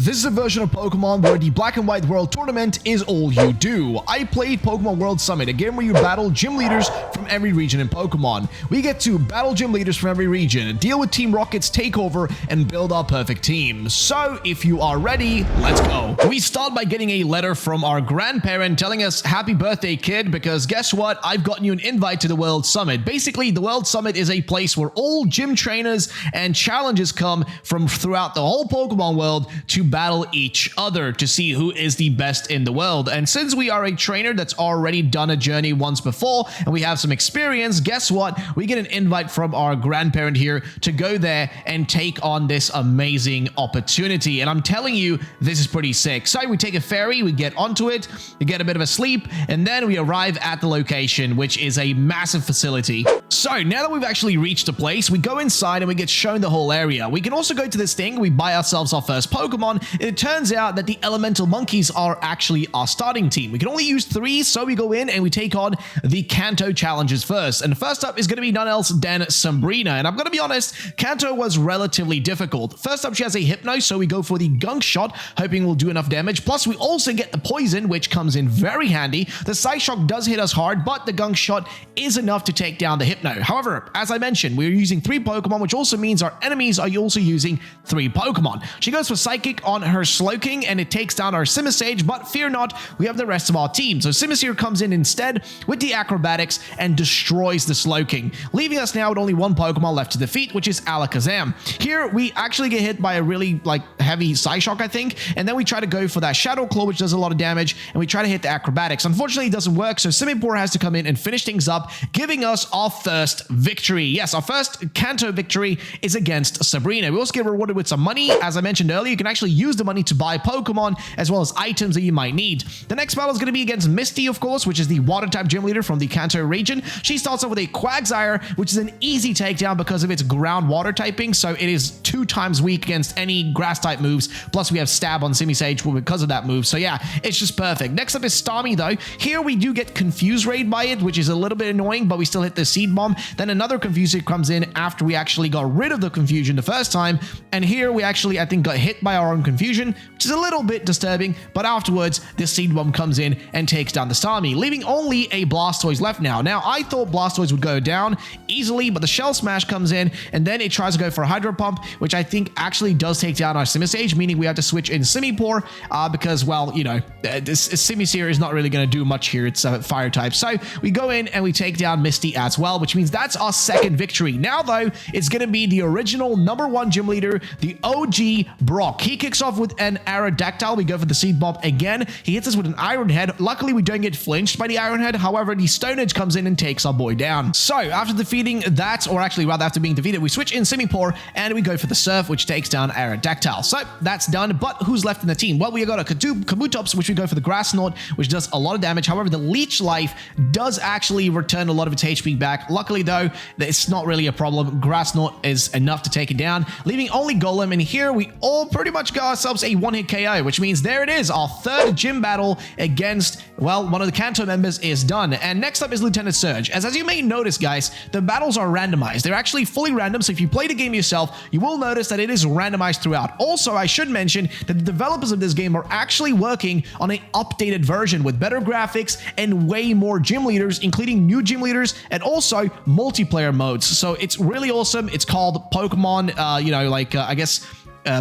This is a version of Pokemon where the Black and White World Tournament is all you do. I played Pokemon World Summit, a game where you battle gym leaders from every region in Pokemon. We get to battle gym leaders from every region, deal with Team Rocket's takeover, and build our perfect team. So, if you are ready, let's go. We start by getting a letter from our grandparent telling us, "Happy birthday, kid," because guess what? I've gotten you an invite to the World Summit. Basically, the World Summit is a place where all gym trainers and challenges come from throughout the whole Pokemon world to battle each other to see who is the best in the world. And since we are a trainer that's already done a journey once before and we have some experience, guess what? We get an invite from our grandparent here to go there and take on this amazing opportunity. And I'm telling you, this is pretty sick. So we take a ferry, we get onto it, we get a bit of a sleep, and then we arrive at the location, which is a massive facility. So now that we've actually reached the place, we go inside and we get shown the whole area. We can also go to this thing, we buy ourselves our first Pokemon. It turns out that the elemental monkeys are actually our starting team. We can only use 3, so we go in and we take on the Kanto challenges first. And first up is going to be none else than Sabrina. And I'm going to be honest, Kanto was relatively difficult. First up, she has a Hypno, so we go for the Gunk Shot, hoping we'll do enough damage. Plus, we also get the Poison, which comes in very handy. The Psyshock does hit us hard, but the Gunk Shot is enough to take down the Hypno. However, as I mentioned, we're using 3 Pokemon, which also means our enemies are also using 3 Pokemon. She goes for Psychic on her Slowking, and it takes down our Simisage, but fear not, we have the rest of our team. So Simisear comes in instead with the Acrobatics and destroys the Slowking, leaving us now with only 1 Pokemon left to defeat, which is Alakazam. Here, we actually get hit by a really, heavy Psyshock, I think, and then we try to go for that Shadow Claw, which does a lot of damage, and we try to hit the Acrobatics. Unfortunately, it doesn't work, so Simipour has to come in and finish things up, giving us our first victory. Yes, our first Kanto victory is against Sabrina. We also get rewarded with some money. As I mentioned earlier, you can actually use the money to buy Pokemon, as well as items that you might need. The next battle is going to be against Misty, of course, which is the Water-type gym leader from the Kanto region. She starts off with a Quagsire, which is an easy takedown because of its ground water typing, so it is 2 times weak against any grass-type moves. Plus, we have Stab on Simisage because of that move, so yeah, it's just perfect. Next up is Starmie, though. Here, we do get Confuse Raid by it, which is a little bit annoying, but we still hit the Seed Bomb. Then another Confuser comes in after we actually got rid of the Confusion the first time, and here we actually, I think, got hit by our own Confusion, which is a little bit disturbing, but afterwards, this Seed Bomb comes in and takes down the Starmie, leaving only a Blastoise left now. Now, I thought Blastoise would go down easily, but the Shell Smash comes in, and then it tries to go for a Hydro Pump, which I think actually does take down our Simisage, meaning we have to switch in Simipour, because, well, you know, this Simisear is not really going to do much here. It's a Fire type. So, we go in and we take down Misty as well, which means that's our second victory. Now, though, it's going to be the original #1 gym leader, the OG Brock. He kicks off with an Aerodactyl. We go for the Seed Bomb again. He hits us with an Iron Head. Luckily, we don't get flinched by the Iron Head. However, the Stone Edge comes in and takes our boy down. So, after defeating that, or actually rather after being defeated, we switch in Simipour and we go for the Surf, which takes down Aerodactyl. So, that's done, but who's left in the team? Well, we got a Kabutops, which we go for the Grass Knot, which does a lot of damage. However, the Leech Life does actually return a lot of its HP back. Luckily, though, it's not really a problem. Grass Knot is enough to take it down, leaving only Golem. And here we all pretty much got ourselves a 1-hit KO, which means there it is. Our third gym battle against, well, one of the Kanto members is done. And next up is Lieutenant Surge. As you may notice, guys, the battles are randomized. They're actually fully random, so if you play the game yourself, you will notice that it is randomized throughout. Also, I should mention that the developers of this game are actually working on an updated version with better graphics and way more gym leaders, including new gym leaders and also multiplayer modes. So it's really awesome. It's called Pokemon, I guess,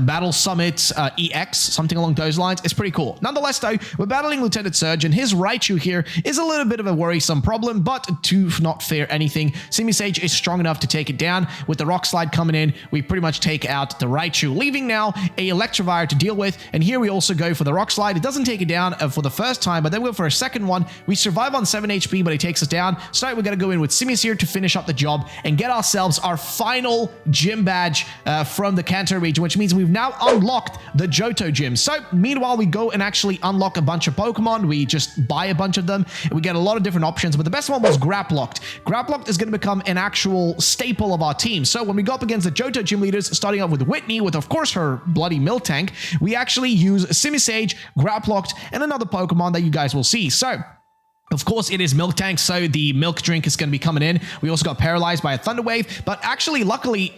Battle Summit EX, something along those lines. It's pretty cool. Nonetheless, though, we're battling Lieutenant Surge, and his Raichu here is a little bit of a worrisome problem, but to not fear anything, Simisage is strong enough to take it down. With the Rock Slide coming in, we pretty much take out the Raichu, leaving now a Electivire to deal with, and here we also go for the Rock Slide. It doesn't take it down for the first time, but then we go for a second one. We survive on 7 HP, but it takes us down, so we're going to go in with Simisear to finish up the job and get ourselves our final gym badge from the Kanto region, which means we've now unlocked the Johto gym. So, meanwhile, we go and actually unlock a bunch of Pokemon. We just buy a bunch of them, and we get a lot of different options, but the best one was Graplocked. Graplocked is going to become an actual staple of our team. So, when we go up against the Johto gym leaders, starting off with Whitney, with, of course, her bloody Miltank, we actually use Simisage, Graplocked, and another Pokemon that you guys will see. So, Of course, it is Milk Tank, so the milk drink is going to be coming in. We also got paralyzed by a Thunder Wave, but actually, luckily,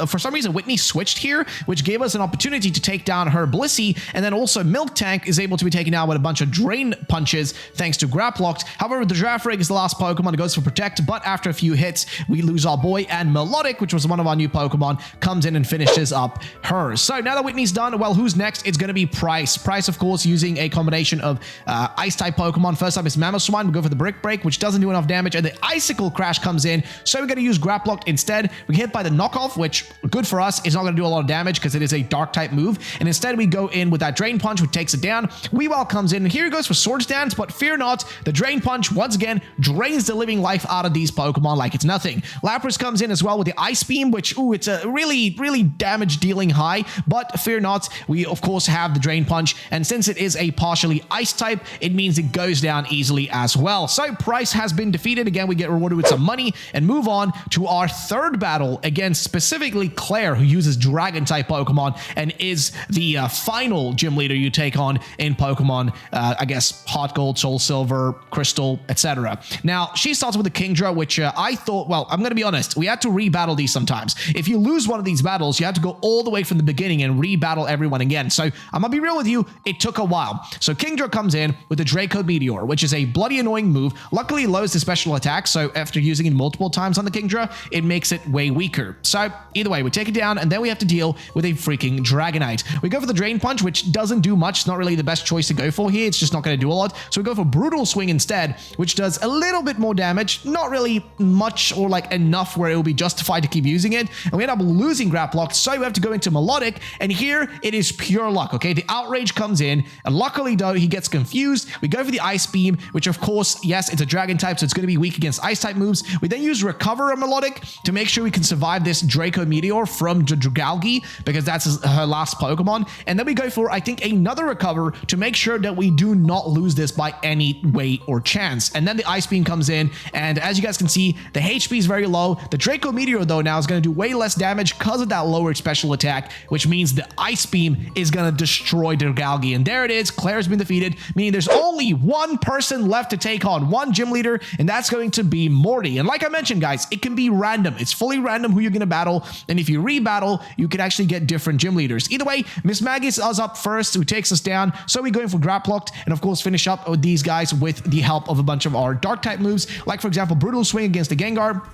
for some reason, Whitney switched here, which gave us an opportunity to take down her Blissey, and then also Milk Tank is able to be taken down with a bunch of Drain Punches thanks to Graplocked. However, the Giraffe Rig is the last Pokemon that goes for Protect, but after a few hits, we lose our boy, and Melodic, which was one of our new Pokemon, comes in and finishes up her. So now that Whitney's done, well, who's next? It's going to be Price. Price, of course, using a combination of Ice-type Pokemon. First up is Mammoth Swine. We go for the Brick Break, which doesn't do enough damage, and the Icicle Crash comes in, so we're going to use Graplocked instead. We get hit by the Knockoff, which, good for us, is not going to do a lot of damage because it is a Dark-type move, and instead we go in with that Drain Punch, which takes it down. Weavile comes in, and here he goes for Swords Dance, but fear not, the Drain Punch, once again, drains the living life out of these Pokemon like it's nothing. Lapras comes in as well with the Ice Beam, which, ooh, it's a really, really damage-dealing high, but fear not, we, of course, have the Drain Punch, and since it is a partially Ice-type, it means it goes down easily as well. So Price has been defeated. Again, we get rewarded with some money and move on to our third battle against specifically Claire, who uses Dragon-type Pokemon and is the final gym leader you take on in Pokemon, I guess, Heart Gold, Soul Silver, Crystal, etc. Now, she starts with the Kingdra, which I thought, well, I'm going to be honest, we had to rebattle these sometimes. If you lose one of these battles, you have to go all the way from the beginning and rebattle everyone again. So I'm going to be real with you, it took a while. So Kingdra comes in with the Draco Meteor, which is a bloody annoying move. Luckily, it lowers the special attack, so after using it multiple times on the Kingdra, it makes it way weaker. So either way, we take it down, and then we have to deal with a freaking Dragonite. We go for the Drain Punch, which doesn't do much. It's not really the best choice to go for here. It's just not going to do a lot. So we go for Brutal Swing instead, which does a little bit more damage. Not really much or like enough where it will be justified to keep using it. And we end up losing Graplocked, so we have to go into Melodic, and here it is pure luck, okay? The Outrage comes in, and luckily, though, he gets confused. We go for the Ice Beam, which, of course, yes, it's a Dragon type, so it's going to be weak against Ice-type moves. We then use Recover on Melodic to make sure we can survive this Draco Meteor from Dragalge, because that's her last Pokemon. And then we go for, I think, another Recover to make sure that we do not lose this by any way or chance. And then the Ice Beam comes in, and as you guys can see, the HP is very low. The Draco Meteor, though, now is going to do way less damage because of that lowered special attack, which means the Ice Beam is going to destroy Dragalge. And there it is. Claire's been defeated, meaning there's only one person left to take on, one gym leader, and that's going to be Morty. And like I mentioned, guys, it can be random. It's fully random who you're going to battle, and if you rebattle, you can actually get different gym leaders. Either way, Miss Maggie's us up first, who takes us down, so we go in for Graplocked, and of course finish up with these guys with the help of a bunch of our Dark-type moves, like for example, Brutal Swing against the Gengar,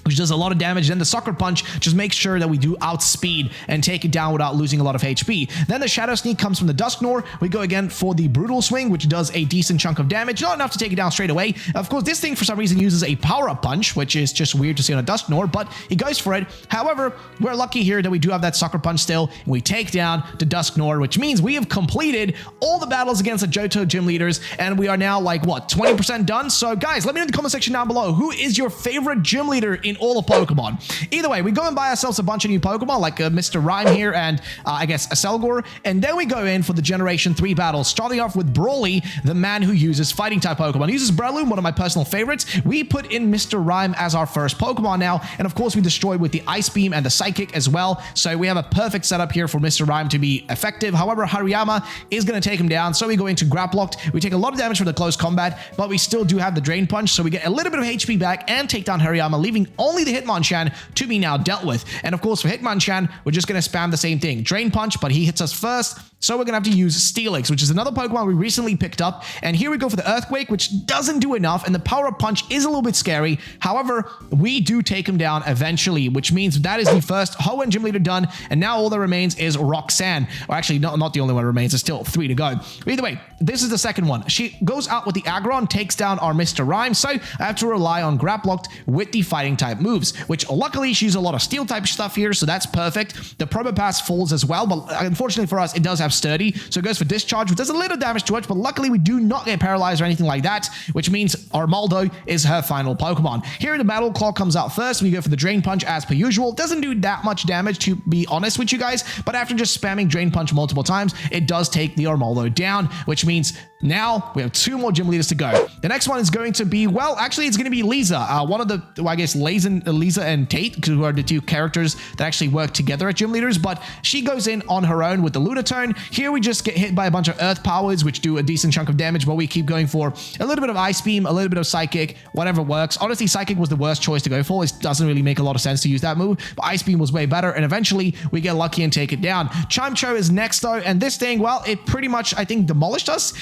which does a lot of damage. Then the Sucker Punch just makes sure that we do outspeed and take it down without losing a lot of HP. Then the Shadow Sneak comes from the Dusknoir. We go again for the Brutal Swing, which does a decent chunk of damage. Not enough to take it down straight away. Of course, this thing for some reason uses a Power-Up Punch, which is just weird to see on a Dusknoir, but he goes for it. However, we're lucky here that we do have that Sucker Punch still, and we take down the Dusknoir, which means we have completed all the battles against the Johto gym leaders, and we are now like, what, 20% done? So guys, let me know in the comment section down below, who is your favorite gym leader in all of Pokemon? Either way, we go and buy ourselves a bunch of new Pokemon, like Mr. Rhyme here and I guess a Selgor, and then we go in for the Generation 3 battles, starting off with Brawly, the man who uses Fighting-type Pokemon. He uses Breloom, one of my personal favorites. We put in Mr. Rhyme as our first Pokemon now, and of course we destroy with the Ice Beam and the Psychic as well, so we have a perfect setup here for Mr. Rhyme to be effective. However, Hariyama is going to take him down, so we go into Graplocked. We take a lot of damage from the close combat, but we still do have the Drain Punch, so we get a little bit of HP back and take down Hariyama, leaving only the Hitmonchan to be now dealt with. And of course, for Hitmonchan, we're just going to spam the same thing. Drain Punch, but he hits us first, so we're going to have to use Steelix, which is another Pokemon we recently picked up. And here we go for the Earthquake, which doesn't do enough, and the Power-Up Punch is a little bit scary. However, we do take him down eventually, which means that is the first Hoenn gym leader done, and now all that remains is Roxanne. Or actually, not the only one that remains. There's still 3 to go. But either way, this is the second one. She goes out with the Aggron, takes down our Mr. Rhyme, so I have to rely on Graplocked with the Fighting-type moves, which luckily she uses a lot of Steel-type stuff here, so that's perfect. The Probopass falls as well, but unfortunately for us, it does have Sturdy, so it goes for Discharge, which does a little damage to it, but luckily we do not get paralyzed or anything like that, which means Armaldo is her final Pokemon. Here the Battle Claw comes out first. We go for the Drain Punch as per usual. Doesn't do that much damage, to be honest with you guys, but after just spamming Drain Punch multiple times, it does take the Armaldo down, which means Now we have 2 more gym leaders to go. The next one is going to be, well, actually it's going to be Lisa. One of the, well, I guess Lisa and Tate, who are the 2 characters that actually work together as gym leaders, but she goes in on her own with the Lunatone. Here we just get hit by a bunch of Earth powers, which do a decent chunk of damage, but we keep going for a little bit of Ice Beam, a little bit of Psychic, whatever works. Honestly, Psychic was the worst choice to go for. It doesn't really make a lot of sense to use that move, but Ice Beam was way better, and eventually we get lucky and take it down. Chimecho is next though, and this thing, well, it pretty much, I think, demolished us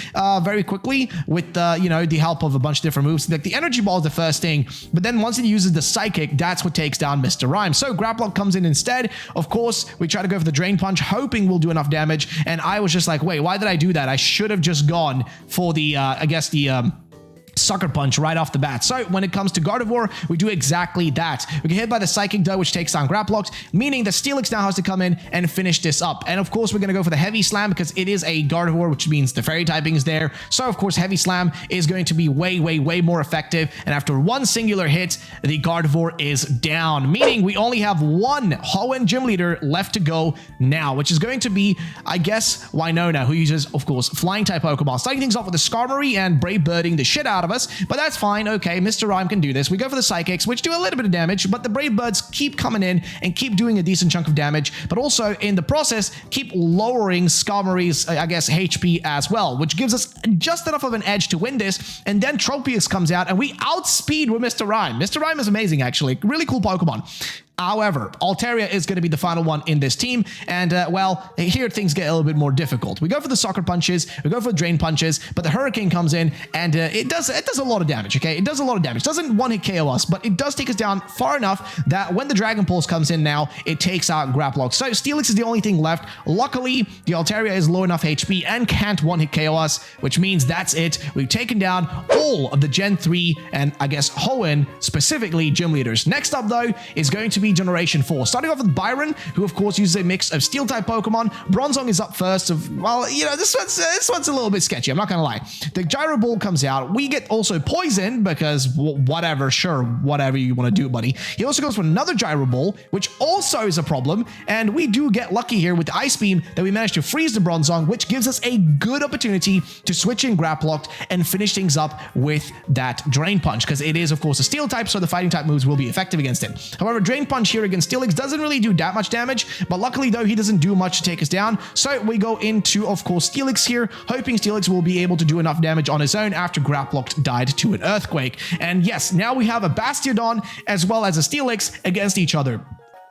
very quickly with you know, the help of a bunch of different moves. Like the Energy Ball is the first thing, but then once it uses the Psychic, that's what takes down Mr. Rime. So Graplock comes in instead. Of course, we try to go for the Drain Punch, hoping we'll do enough damage, and I was just like, wait, why did I do that? I should have just gone for the I guess the Sucker Punch right off the bat. So when it comes to Gardevoir, we do exactly that. We get hit by the Psychic though, which takes down Graplock, meaning that Steelix now has to come in and finish this up. And of course, we're going to go for the Heavy Slam because it is a Gardevoir, which means the Fairy typing is there. So of course, Heavy Slam is going to be way more effective. And after one singular hit, the Gardevoir is down, meaning we only have 1 Hoenn gym leader left to go now, which is going to be, I guess, Winona, who uses, of course, Flying type Pokemon. Starting things off with the Skarmory and Brave Birding the shit out of us, but that's fine. Okay, Mr. Rime can do this. We go for the Psychics, which do a little bit of damage, but the Brave Birds keep coming in and keep doing a decent chunk of damage, but also in the process keep lowering Skarmory's, I guess, HP as well, which gives us just enough of an edge to win this. And then Tropius comes out and we outspeed with Mr. Rime. Mr. Rime is amazing, actually. Really cool Pokemon. However, Altaria is going to be the final one in this team, and well, here things get a little bit more difficult. We go for the Sucker Punches, we go for the Drain Punches, but the Hurricane comes in, and it does a lot of damage, okay? It does a lot of damage. It doesn't one-hit KO us, but it does take us down far enough that when the Dragon Pulse comes in now, it takes out Graplock. So Steelix is the only thing left. Luckily, the Altaria is low enough HP and can't one-hit KO us, which means that's it. We've taken down all of the Gen 3 and, I guess, Hoenn, specifically, gym leaders. Next up, though, is going to be Generation 4. Starting off with Byron, who of course uses a mix of Steel-type Pokemon. Bronzong is up first. Well, you know, this one's a little bit sketchy, I'm not gonna lie. The Gyro Ball comes out. We get also Poison, because whatever, sure, whatever you want to do, buddy. He also goes for another Gyro Ball, which also is a problem, and we do get lucky here with the Ice Beam that we managed to freeze the Bronzong, which gives us a good opportunity to switch in Graplock and finish things up with that Drain Punch, because it is, of course, a Steel type, so the Fighting type moves will be effective against it. However, Drain Punch here against Steelix doesn't really do that much damage, but luckily though he doesn't do much to take us down, so we go into, of course, Steelix here, hoping Steelix will be able to do enough damage on his own after Graplock died to an Earthquake. And yes, now we have a Bastiodon as well as a Steelix against each other.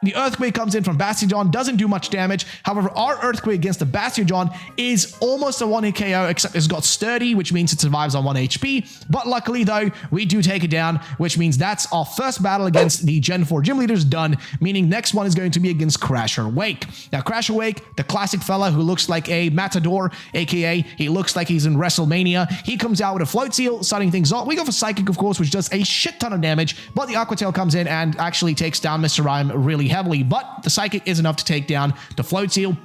The Earthquake comes in from Bastiodon, doesn't do much damage. However, our Earthquake against the Bastiodon is almost a one-hit KO, except it's got Sturdy, which means it survives on 1 HP. But luckily, though, we do take it down, which means that's our first battle against the Gen 4 gym leaders done, meaning next one is going to be against Crasher Wake. Now, Crasher Wake, the classic fella who looks like a matador, aka he looks like he's in WrestleMania, he comes out with a Float Seal, starting things off. We go for Psychic, of course, which does a shit ton of damage, but the Aqua Tail comes in and actually takes down Mr. Rime really heavily, but the Psychic is enough to take down the Float Seal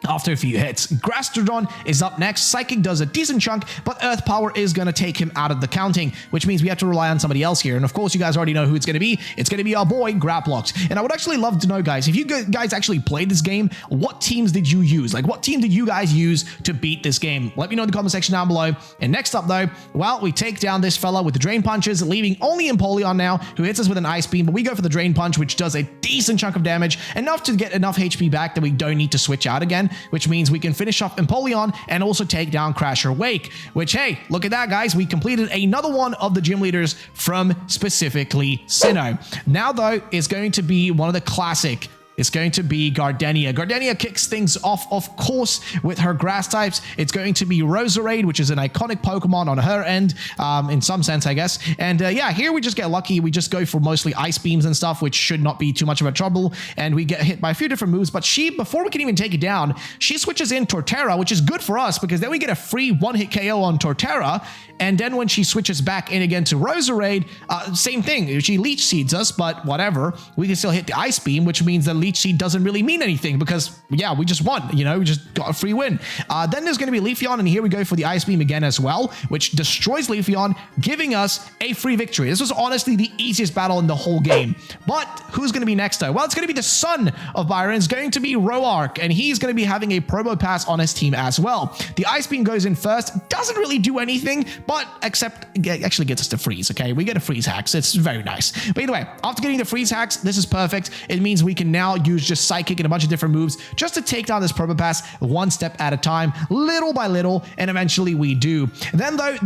after a few hits. Grastrodon is up next. Psychic does a decent chunk, but Earth Power is going to take him out of the counting, which means we have to rely on somebody else here. And of course, you guys already know who it's going to be. It's going to be our boy, Graplox. And I would actually love to know, guys, if you guys actually played this game, what teams did you use? Like, what team did you guys use to beat this game? Let me know in the comment section down below. And next up, though, well, we take down this fella with the Drain Punches, leaving only Empoleon now, who hits us with an Ice Beam, but we go for the Drain Punch, which does a decent chunk of damage, enough to get enough HP back that we don't need to switch out again, which means we can finish off Empoleon and also take down Crasher Wake, which, hey, look at that, guys. We completed another one of the gym leaders from specifically Sinnoh. Now, though, is going to be one of the classic. It's going to be Gardenia. Gardenia kicks things off, of course, with her grass types. It's going to be Roserade, which is an iconic Pokemon on her end, in some sense, I guess. And yeah, here we just get lucky. We just go for mostly Ice Beams and stuff, which should not be too much of a trouble. And we get hit by a few different moves. But she, before we can even take it down, she switches in Torterra, which is good for us because then we get a free one-hit KO on Torterra. And then when she switches back in again to Roserade, same thing. She Leech Seeds us, but whatever. We can still hit the Ice Beam, which means that leech seed doesn't really mean anything because, yeah, we just won, you know, we just got a free win. Then there's going to be Leafeon, and here we go for the Ice Beam again as well, which destroys Leafeon, giving us a free victory. This was honestly the easiest battle in the whole game. But who's going to be next though? Well, it's going to be the son of Byron. It's going to be Roark, and he's going to be having a promo pass on his team as well. The Ice Beam goes in first, doesn't really do anything, but except actually gets us to freeze, okay? We get a freeze hacks. It's very nice. But either way, after getting the freeze hacks, this is perfect. It means we can now use just Psychic and a bunch of different moves just to take down this promo pass one step at a time, little by little, and eventually we do. Then though,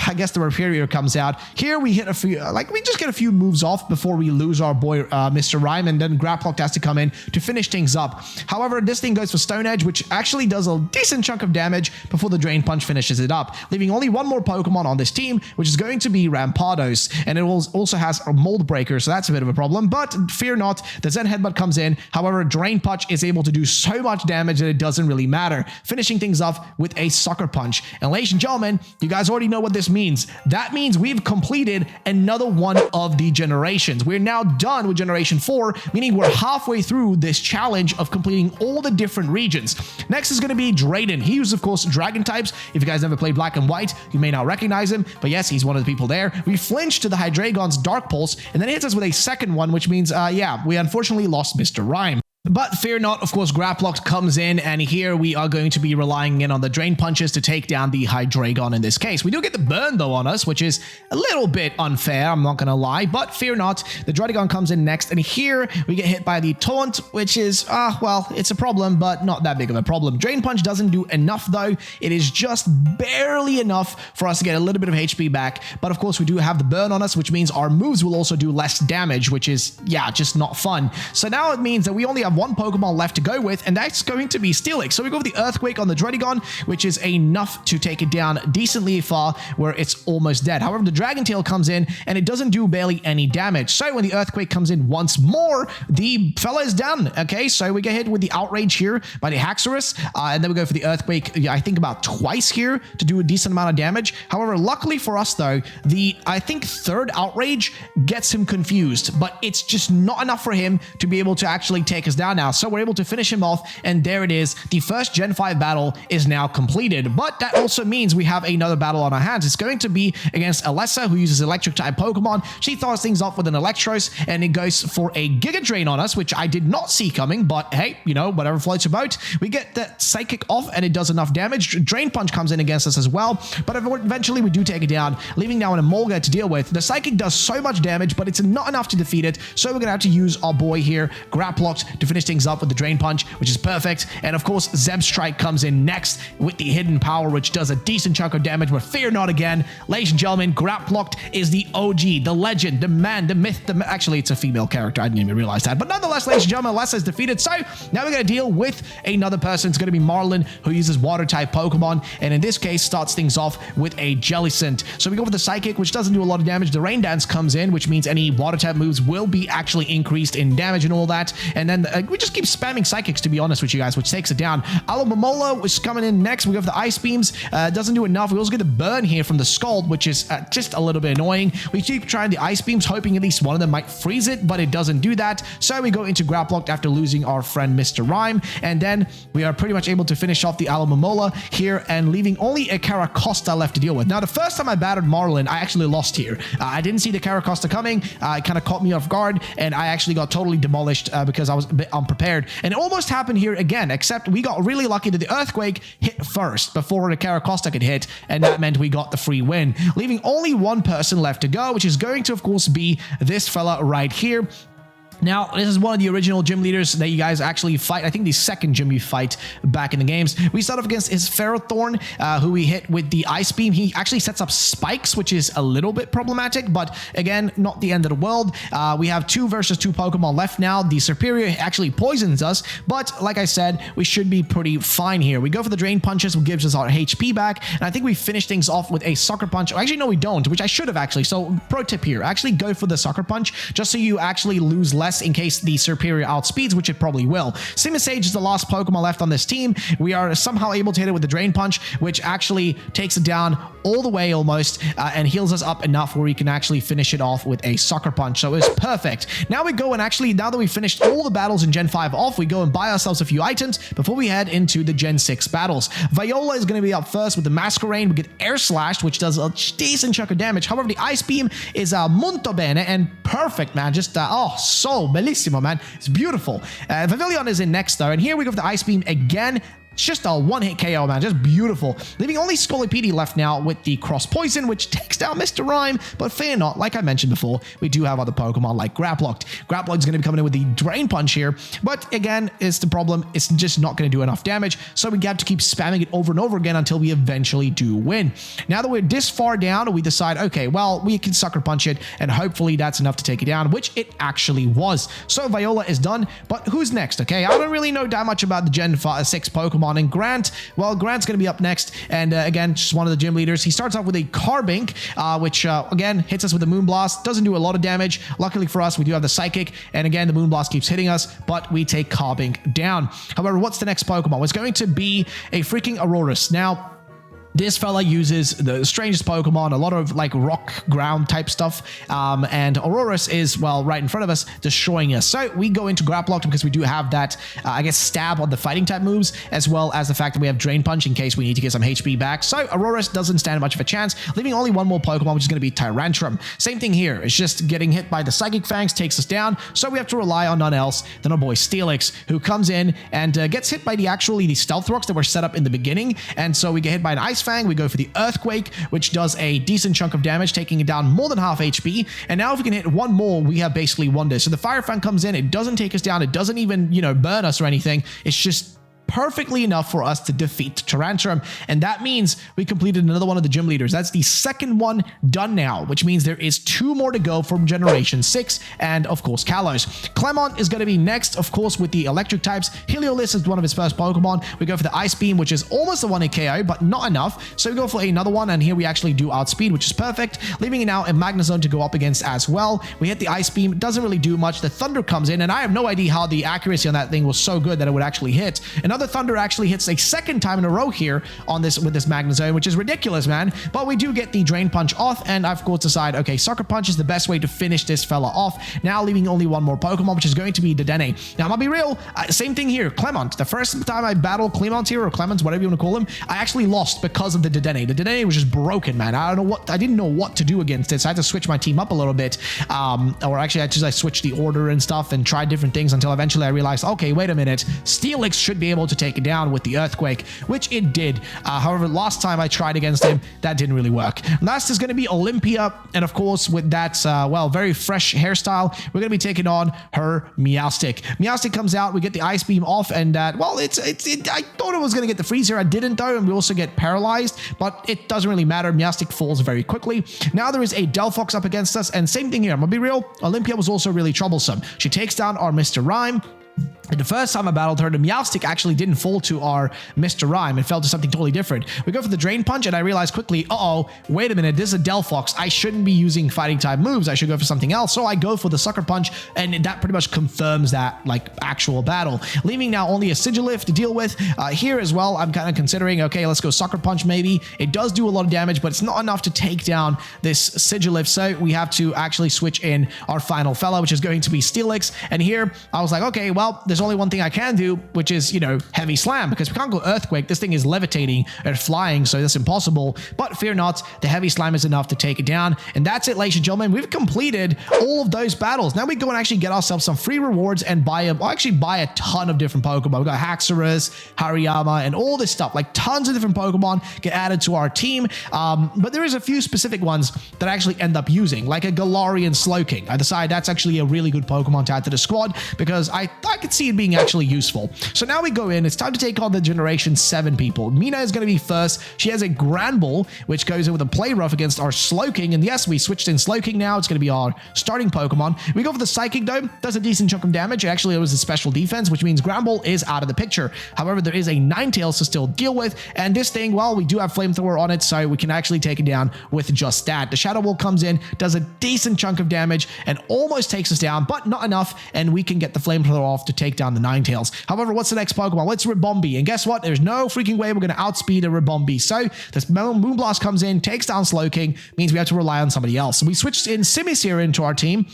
I guess the Raperior comes out. Here we hit a few, we just get a few moves off before we lose our boy Mr. Rhyme, and then Graplock has to come in to finish things up. However, this thing goes for Stone Edge, which actually does a decent chunk of damage before the Drain Punch finishes it up, leaving only one more Pokemon on this team, which is going to be Rampados, and it also has a Mold Breaker, so that's a bit of a problem, but fear not, the Zen Headbutt comes in. However, Drain Punch is able to do so much damage that it doesn't really matter, finishing things off with a Sucker Punch. And ladies and gentlemen, you guys already know what this means. That means we've completed another one of the generations. We're now done with Generation 4, meaning we're halfway through this challenge of completing all the different regions. Next is going to be Drayden. He uses, of course, Dragon types. If you guys never played Black and White, you may not recognize him, but yes, he's one of the people there. We flinch to the Hydreigon's Dark Pulse, and then it hits us with a second one, which means, yeah, we unfortunately lost Mr. Rhyme. But fear not, of course, Graplock comes in, and here we are going to be relying in on the Drain Punches to take down the Hydreigon in this case. We do get the burn, though, on us, which is a little bit unfair, I'm not going to lie. But fear not, the Druddigon comes in next, and here we get hit by the Taunt, which is, well, it's a problem, but not that big of a problem. Drain Punch doesn't do enough, though. It is just barely enough for us to get a little bit of HP back. But, of course, we do have the burn on us, which means our moves will also do less damage, which is, yeah, just not fun. So now it means that we only have one Pokemon left to go with, and that's going to be Steelix. So we go with the Earthquake on the Druddigon, which is enough to take it down decently far where it's almost dead. However, the Dragon Tail comes in, and it doesn't do barely any damage. So when the Earthquake comes in once more, the fella is done. Okay, so we get hit with the Outrage here by the Haxorus, and then we go for the Earthquake, I think about twice here to do a decent amount of damage. However, luckily for us though, the, I think, third Outrage gets him confused, but it's just not enough for him to be able to actually take us down now. So we're able to finish him off, and there it is. The first Gen 5 battle is now completed, but that also means we have another battle on our hands. It's going to be against Alessa, who uses Electric-type Pokemon. She thaws things off with an Electros, and it goes for a Giga Drain on us, which I did not see coming, but hey, you know, whatever floats your boat. We get that Psychic off, and it does enough damage. Drain Punch comes in against us as well, but eventually we do take it down, leaving now an Emolga to deal with. The Psychic does so much damage, but it's not enough to defeat it, so we're going to have to use our boy here, Graplock, to finish things up with the Drain Punch, which is perfect. And of course, Zeb Strike comes in next with the Hidden Power, which does a decent chunk of damage, but fear not again. Ladies and gentlemen, Graplock is the OG, the legend, the man, the myth, actually, it's a female character. I didn't even realize that. But nonetheless, ladies and gentlemen, Alessa is defeated. So now we're going to deal with another person. It's going to be Marlin, who uses Water-type Pokemon, and in this case, starts things off with a Jellicent. So we go for the Psychic, which doesn't do a lot of damage. The Rain Dance comes in, which means any Water-type moves will be actually increased in damage and all that. And then we just keep spamming Psychics, to be honest with you guys, which takes it down. Alola is coming in next. We go for the Ice Beams. Doesn't do enough. We also get the burn here from the Scald, which is just a little bit annoying. We keep trying the Ice Beams, hoping at least one of them might freeze it, but it doesn't do that. So we go into Graplock after losing our friend Mr. Rhyme, and then we are pretty much able to finish off the Alola here and leaving only a Caracosta left to deal with. Now, the first time I battled Marlin, I actually lost here. I didn't see the Caracosta coming. It kind of caught me off guard, and I actually got totally demolished because I was a bit unprepared. And it almost happened here again, except we got really lucky that the Earthquake hit first before the Caracosta could hit, and that meant we got the free win, leaving only one person left to go, which is going to, of course, be this fella right here. Now, this is one of the original gym leaders that you guys actually fight. I think the second gym you fight back in the games. We start off against his Ferrothorn, who we hit with the Ice Beam. He actually sets up spikes, which is a little bit problematic, but again, not the end of the world. We have 2 versus 2 Pokemon left now. The Superior actually poisons us, but like I said, we should be pretty fine here. We go for the Drain Punches, which gives us our HP back, and I think we finish things off with a Sucker Punch. Actually, no, we don't, which I should have actually. So, pro tip here, actually go for the Sucker Punch, just so you actually lose less less in case the superior outspeeds, which it probably will. Simisage is the last Pokemon left on this team. We are somehow able to hit it with the Drain Punch, which actually takes it down all the way almost and heals us up enough where we can actually finish it off with a Sucker Punch. So it's perfect. Now we go and actually, now that we've finished all the battles in Gen 5 off, we go and buy ourselves a few items before we head into the Gen 6 battles. Viola is going to be up first with the Masquerain. We get Air Slash, which does a decent chunk of damage. However, the Ice Beam is molto bene and perfect, man. Just, oh, so bellissimo, man. It's beautiful. Pavilion is in next, though, and here we go for the Ice Beam again. It's just a one-hit KO, man. Just beautiful. Leaving only Scolipede left now with the Cross Poison, which takes down Mr. Rime. But fear not, like I mentioned before, we do have other Pokemon like Graplocked. Graplocked is going to be coming in with the Drain Punch here. But again, it's the problem. It's just not going to do enough damage. So we have to keep spamming it over and over again until we eventually do win. Now that we're this far down, we decide, okay, well, we can Sucker Punch it. And hopefully that's enough to take it down, which it actually was. So Viola is done. But who's next, okay? I don't really know that much about the Gen 6 Pokemon. And Grant, well, Grant's going to be up next, and again, just one of the gym leaders. He starts off with a Carbink, which again hits us with the Moonblast. Doesn't do a lot of damage. Luckily for us, we do have the Psychic, and again, the Moonblast keeps hitting us, but we take Carbink down. However, what's the next Pokemon? It's going to be a freaking Aurorus. Now, this fella uses the strangest Pokemon, a lot of like rock ground type stuff, and Aurorus is, well, right in front of us, destroying us. So we go into Graplocked because we do have that, I guess, stab on the fighting type moves, as well as the fact that we have Drain Punch in case we need to get some HP back. So Aurorus doesn't stand much of a chance, leaving only one more Pokemon, which is going to be Tyrantrum. Same thing here. It's just getting hit by the Psychic Fangs, takes us down, so we have to rely on none else than our boy Steelix, who comes in and gets hit by the Stealth Rocks that were set up in the beginning, and so we get hit by an Ice Fang. We go for the Earthquake, which does a decent chunk of damage, taking it down more than half HP. And now if we can hit one more, we have basically won this. So the Fire Fang comes in, it doesn't take us down, it doesn't even, burn us or anything. It's just perfectly enough for us to defeat Tyrantrum, and that means we completed another one of the gym leaders. That's the second one done now, which means there is 2 more to go from Generation 6, and of course Kalos. Clemont is going to be next, of course, with the electric types. Heliolisk is one of his first Pokemon. We go for the Ice Beam, which is almost a 1-hit KO, but not enough, so we go for another one, and here we actually do outspeed, which is perfect, leaving it now a Magnezone to go up against as well. We hit the Ice Beam, doesn't really do much. The Thunder comes in, and I have no idea how the accuracy on that thing was so good that it would actually hit. Another Thunder actually hits a second time in a row here on this with this Magnezone, which is ridiculous, man. But we do get the Drain Punch off, and I've of course decide, okay, Sucker Punch is the best way to finish this fella off. Now leaving only one more Pokemon, which is going to be Dedenne. Now I'm gonna be real, same thing here. Clemont. The first time I battled Clemont here, or Clements, whatever you want to call him, I actually lost because of the Dedenne. The Dedenne was just broken, man. I didn't know what to do against it, so I had to switch my team up a little bit, or actually I switched the order and stuff and tried different things until eventually I realized, okay, wait a minute, Steelix should be able to take it down with the Earthquake, which it did. However, last time I tried against him, that didn't really work. Last is going to be Olympia, and of course, with that, well, very fresh hairstyle, we're going to be taking on her Meowstic. Meowstic comes out, we get the Ice Beam off, and well, I thought it was going to get the freeze here. I didn't, though, and we also get paralyzed, but it doesn't really matter. Meowstic falls very quickly. Now there is a Delphox up against us, and same thing here. I'm going to be real, Olympia was also really troublesome. She takes down our Mr. Rime. And the first time I battled her, the Meowstic actually didn't fall to our Mr. Rime. It fell to something totally different. We go for the Drain Punch, and I realized quickly, wait a minute, this is a Delphox. I shouldn't be using fighting type moves. I should go for something else. So I go for the Sucker Punch, and that pretty much confirms that, like, actual battle. Leaving now only a Sigilif to deal with. Here as well, I'm kind of considering, okay, let's go Sucker Punch maybe. It does do a lot of damage, but it's not enough to take down this Sigilif. So we have to actually switch in our final fella, which is going to be Steelix. And here, I was like, okay, well, there's only one thing I can do, which is, Heavy Slam, because we can't go Earthquake. This thing is levitating and flying, so that's impossible. But fear not, the Heavy Slam is enough to take it down. And that's it, ladies and gentlemen. We've completed all of those battles. Now we go and actually get ourselves some free rewards and buy a ton of different Pokemon. We got Haxorus, Hariyama, and all this stuff. Like tons of different Pokemon get added to our team. But there is a few specific ones that I actually end up using, like a Galarian Slowking. I decided that's actually a really good Pokemon to add to the squad because I could see it being actually useful. So now we go in. It's time to take on the Generation 7 people. Mina is going to be first. She has a Grand Ball, which goes in with a Play Rough against our Slowking. And yes, we switched in Slowking now. It's going to be our starting Pokemon. We go for the Psychic Dome. Does a decent chunk of damage. Actually, it was a special defense, which means Grand Ball is out of the picture. However, there is a Ninetales to still deal with. And this thing, well, we do have Flamethrower on it, so we can actually take it down with just that. The Shadow Ball comes in, does a decent chunk of damage, and almost takes us down, but not enough, and we can get the Flamethrower off to take down the Ninetales. However, what's the next Pokemon? Well, it's Ribombee, and guess what? There's no freaking way we're going to outspeed a Ribombee. So this Moonblast comes in, takes down Slowking, means we have to rely on somebody else. We switched in Simisear into our team,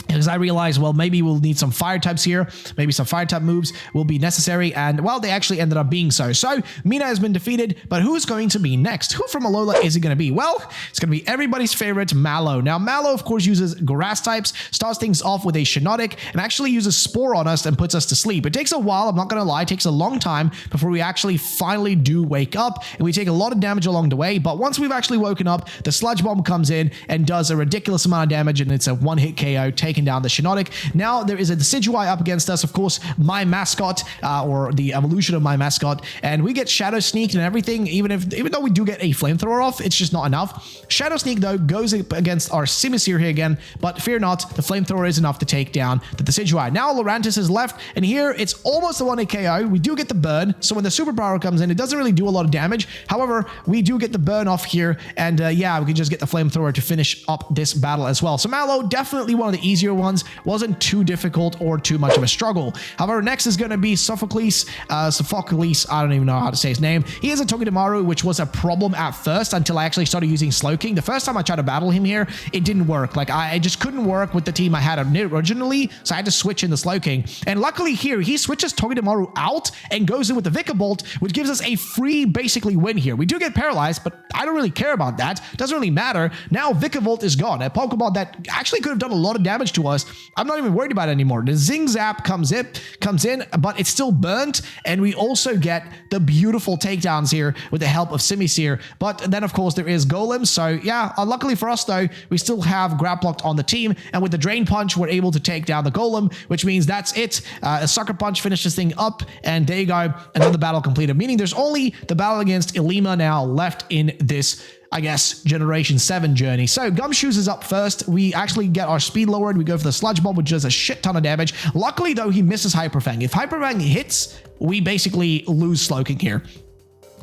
because I realized, well, maybe we'll need some fire types here. Maybe some fire type moves will be necessary. And, well, they actually ended up being so. So, Mina has been defeated, but who's going to be next? Who from Alola is it going to be? Well, it's going to be everybody's favorite, Mallow. Now, Mallow, of course, uses grass types, starts things off with a Shiinotic, and actually uses Spore on us and puts us to sleep. It takes a while, I'm not going to lie. It takes a long time before we actually finally do wake up, and we take a lot of damage along the way. But once we've actually woken up, the Sludge Bomb comes in and does a ridiculous amount of damage, and it's a one-hit KO, taking down the Shiinotic. Now there is a Decidueye up against us, of course, my mascot, or the evolution of my mascot, and we get Shadow Sneaked and everything. Even though we do get a Flamethrower off, it's just not enough. Shadow Sneak, though, goes up against our Simisear here again, but fear not, the Flamethrower is enough to take down the Decidueye. Now Lurantis is left, and here it's almost a one-hit KO. We do get the burn, so when the superpower comes in, it doesn't really do a lot of damage. However, we do get the burn off here, and yeah, we can just get the Flamethrower to finish up this battle as well. So Mallow, definitely one of the easier ones. Wasn't too difficult or too much of a struggle. However, next is going to be Sophocles, I don't even know how to say his name. He has a Togedemaru, which was a problem at first until I actually started using Slowking. The first time I tried to battle him here, it didn't work. Like, I just couldn't work with the team I had originally, so I had to switch in the Slowking. And luckily here, he switches Togedemaru out and goes in with the Vikavolt, which gives us a free, basically, win here. We do get paralyzed, but I don't really care about that. Doesn't really matter. Now Vikavolt is gone. A Pokemon that actually could have done a lot of damage to us. I'm not even worried about it anymore. The Zing Zap comes in, but it's still burnt, and we also get the beautiful takedowns here with the help of Simisear. But then, of course, there is Golem. So, yeah, luckily for us, though, we still have Graplocked on the team, and with the Drain Punch, we're able to take down the Golem, which means that's it. A Sucker Punch finishes thing up, and there you go, another battle completed, meaning there's only the battle against Ilima now left in this, I guess, Generation 7 journey. So Gumshoes is up first. We actually get our speed lowered. We go for the Sludge Bomb, which does a shit ton of damage. Luckily, though, he misses Hyper Fang. If Hyper Fang hits, we basically lose Slowking here.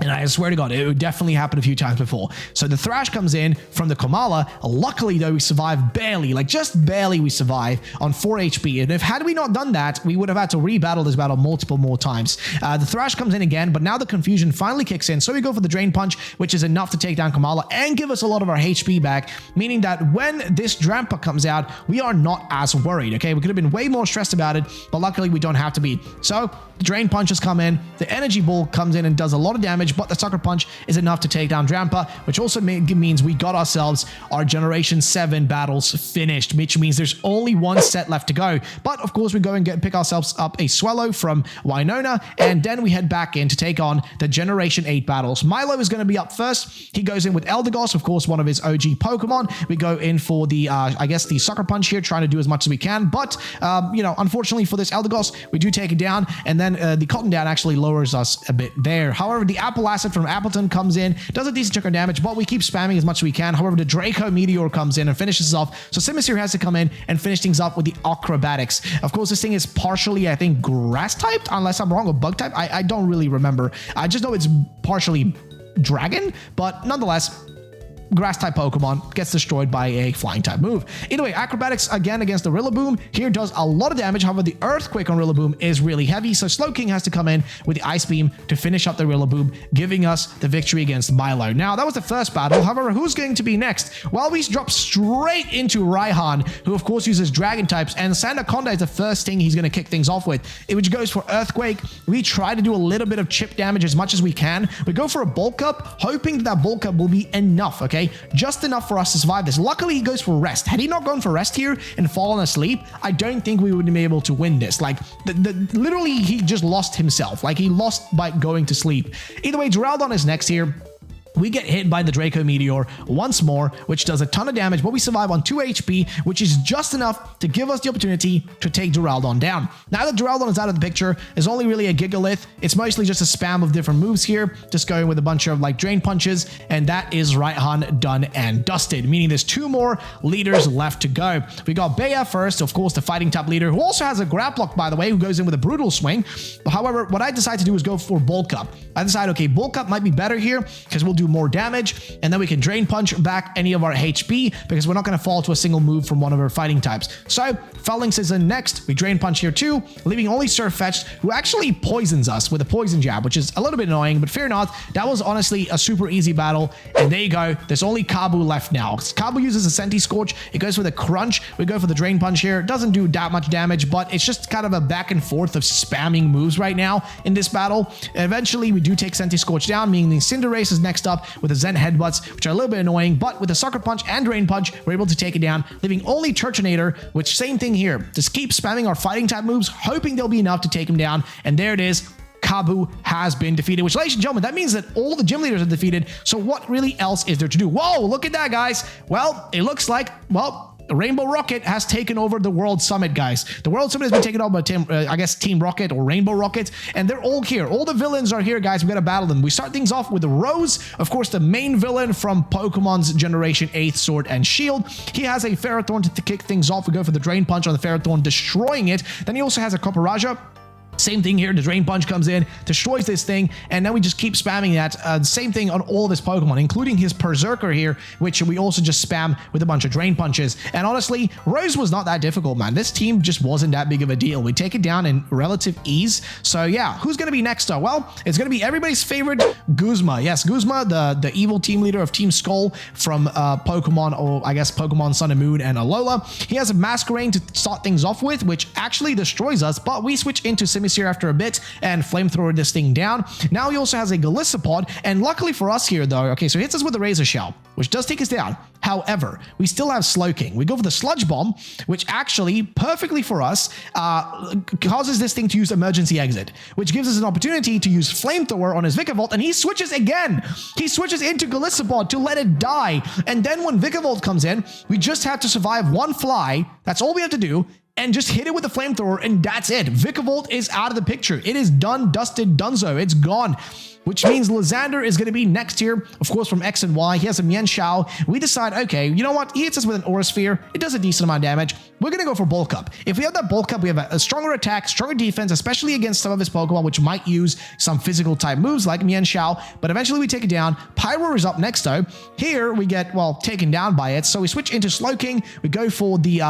And I swear to God, it would definitely happen a few times before. So the Thrash comes in from the Komala. Luckily, though, we survive barely, like just barely we survive on 4 HP. And had we not done that, we would have had to rebattle this battle multiple more times. The Thrash comes in again, but now the confusion finally kicks in. So we go for the Drain Punch, which is enough to take down Komala and give us a lot of our HP back, meaning that when this Drampa comes out, we are not as worried, okay? We could have been way more stressed about it, but luckily we don't have to be. So the Drain Punches come in, the Energy Ball comes in and does a lot of damage, but the Sucker Punch is enough to take down Drampa, which also means we got ourselves our Generation 7 battles finished, which means there's only one set left to go. But of course, we go and pick ourselves up a Swellow from Winona, and then we head back in to take on the Generation 8 battles. Milo is going to be up first. He goes in with Eldegoss, of course, one of his OG Pokemon. We go in for the, I guess, the Sucker Punch here, trying to do as much as we can. But, you know, unfortunately for this Eldegoss, we do take it down, and then the Cotton Down actually lowers us a bit there. However, the Apple Acid from Appleton comes in, does a decent chunk of damage, but we keep spamming as much as we can. However, the Draco Meteor comes in and finishes us off. So Simisear has to come in and finish things up with the Acrobatics. Of course, this thing is partially, I think, grass typed, unless I'm wrong, or bug type. I don't really remember. I just know it's partially dragon, but nonetheless, grass type Pokemon gets destroyed by a flying type move. Either way, Acrobatics again against the Rillaboom here does a lot of damage. However, the Earthquake on Rillaboom is really heavy, so Slowking has to come in with the Ice Beam to finish up the Rillaboom, giving us the victory against Milo. Now, that was the first battle. However, who's going to be next? Well, we drop straight into Raihan, who of course uses Dragon types, and Sandaconda is the first thing he's going to kick things off with, which goes for Earthquake. We try to do a little bit of chip damage as much as we can. We go for a Bulk Up, hoping that Bulk Up will be enough, okay? Just enough for us to survive this. Luckily, he goes for rest. Had he not gone for rest here and fallen asleep, I don't think we would be able to win this. Like, literally, he just lost himself. Like, he lost by going to sleep. Either way, Duraludon is next here. we get hit by the Draco Meteor once more, which does a ton of damage, but we survive on 2 HP, which is just enough to give us the opportunity to take Duraludon down. Now that Duraludon is out of the picture, there's only really a Gigalith. It's mostly just a spam of different moves here, just going with a bunch of like Drain Punches, and that is Raihan done and dusted, meaning there's 2 more leaders left to go. We got Bea first, of course, the fighting type leader, who also has a Graplock, by the way, who goes in with a Brutal Swing. However, what I decided to do is go for Bulk Up. I decided, okay, Bulk Up might be better here because we'll do more damage, and then we can Drain Punch back any of our HP because we're not going to fall to a single move from one of our fighting types. So Phalanx is in next. We Drain Punch here too, leaving only Surfetch'd, who actually poisons us with a Poison Jab, which is a little bit annoying, but fear not, that was honestly a super easy battle. And there you go, there's only Kabu left now. Kabu uses a Senti Scorch, it goes for the Crunch, we go for the Drain Punch here. It doesn't do that much damage, but it's just kind of a back and forth of spamming moves right now in this battle. And eventually we do take Senti Scorch down, meaning the Cinderace is next up with the Zen Headbutts, which are a little bit annoying, but with the Sucker Punch and Drain Punch, we're able to take it down, leaving only Turtonator, which same thing here. Just keep spamming our fighting type moves, hoping they'll be enough to take him down, and there it is. Kabu has been defeated, which, ladies and gentlemen, that means that all the gym leaders are defeated, so what really else is there to do? Whoa, look at that, guys. Well, it looks like, well, Rainbow Rocket has taken over the World Summit, guys. The World Summit has been taken over by Team Rocket or Rainbow Rocket, and they're all here. All the villains are here, guys. We gotta battle them. We start things off with Rose, of course, the main villain from Pokemon's Generation 8 Sword and Shield. He has a Ferrothorn to kick things off. We go for the Drain Punch on the Ferrothorn, destroying it. Then he also has a Copperajah. Same thing here, the Drain Punch comes in, destroys this thing, and now we just keep spamming that. Same thing on all of his Pokemon, including his Berserker here, which we also just spam with a bunch of Drain Punches. And honestly, Rose was not that difficult, man. This team just wasn't that big of a deal. We take it down in relative ease. So yeah, who's going to be next though? Well, it's going to be everybody's favorite Guzma. Yes, Guzma, the evil team leader of Team Skull from Pokemon, or I guess Pokemon Sun and Moon and Alola. He has a Masquerain to start things off with, which actually destroys us, but we switch into Simisear after a bit and Flamethrower this thing down. Now he also has a Golisopod, and luckily for us here though, okay, so he hits us with a Razor Shell, which does take us down. However, we still have Slowking. We go for the Sludge Bomb, which actually, perfectly for us, causes this thing to use Emergency Exit, which gives us an opportunity to use Flamethrower on his Vikavolt, and he switches again. He switches into Golisopod to let it die, and then when Vikavolt comes in, we just have to survive one fly. That's all we have to do, and just hit it with the Flamethrower, and that's it. Vikavolt is out of the picture. It is done, dusted, dunzo. It's gone. Which means Lysander is going to be next here, of course, from X and Y. He has a Mienshao. We decide, okay, you know what? He hits us with an Aura Sphere. It does a decent amount of damage. We're going to go for Bulk Up. If we have that Bulk Up, we have a stronger attack, stronger defense, especially against some of his Pokemon, which might use some physical type moves like Mienshao, but eventually we take it down. Pyro is up next, though. Here we get, well, taken down by it. So we switch into Slowking. We go for the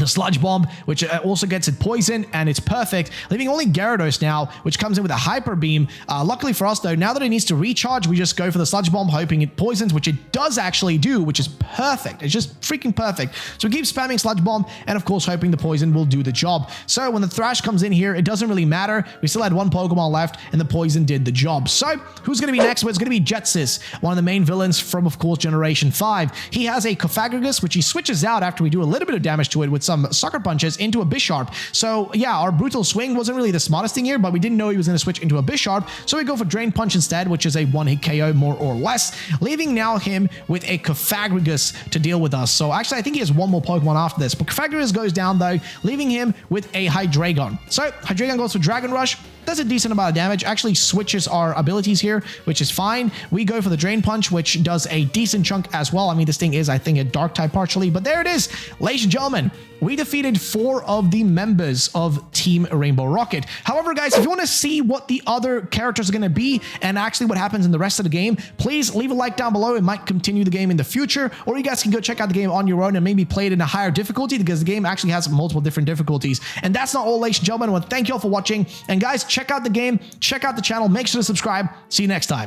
Sludge Bomb, which also gets it poison, and it's perfect, leaving only Gyarados now, which comes in with a Hyper Beam. Luckily for us, though, now that it needs to recharge, we just go for the Sludge Bomb, hoping it poisons, which it does actually do, which is perfect. It's just freaking perfect. So we keep spamming Sludge Bomb, and of course, hoping the poison will do the job. So when the Thrash comes in here, it doesn't really matter. We still had one Pokemon left, and the poison did the job. So who's going to be next? Well, it's going to be Jetsis, one of the main villains from, of course, Generation 5. He has a Cofagrigus, which he switches out after we do a little bit of damage to it with some Sucker Punches into a Bisharp. So yeah, our Brutal Swing wasn't really the smartest thing here, but we didn't know he was going to switch into a Bisharp, so we go for Drain Punch instead, which is a one-hit KO more or less, leaving now him with a Cofagrigus to deal with us. So actually, I think he has one more Pokemon after this, but Cofagrigus goes down though, leaving him with a Hydreigon. So Hydreigon goes for Dragon Rush, does a decent amount of damage, actually switches our abilities here, which is fine. We go for the Drain Punch, which does a decent chunk as well. I mean, this thing is, I think, a Dark type partially, but there it is. Ladies and gentlemen, we defeated 4 of the members of Team Rainbow Rocket. However, guys, if you want to see what the other characters are going to be and actually what happens in the rest of the game, please leave a like down below. It might continue the game in the future, or you guys can go check out the game on your own and maybe play it in a higher difficulty, because the game actually has multiple different difficulties. And that's not all, ladies and gentlemen. I want to thank you all for watching. And guys, check out the game, check out the channel, make sure to subscribe. See you next time.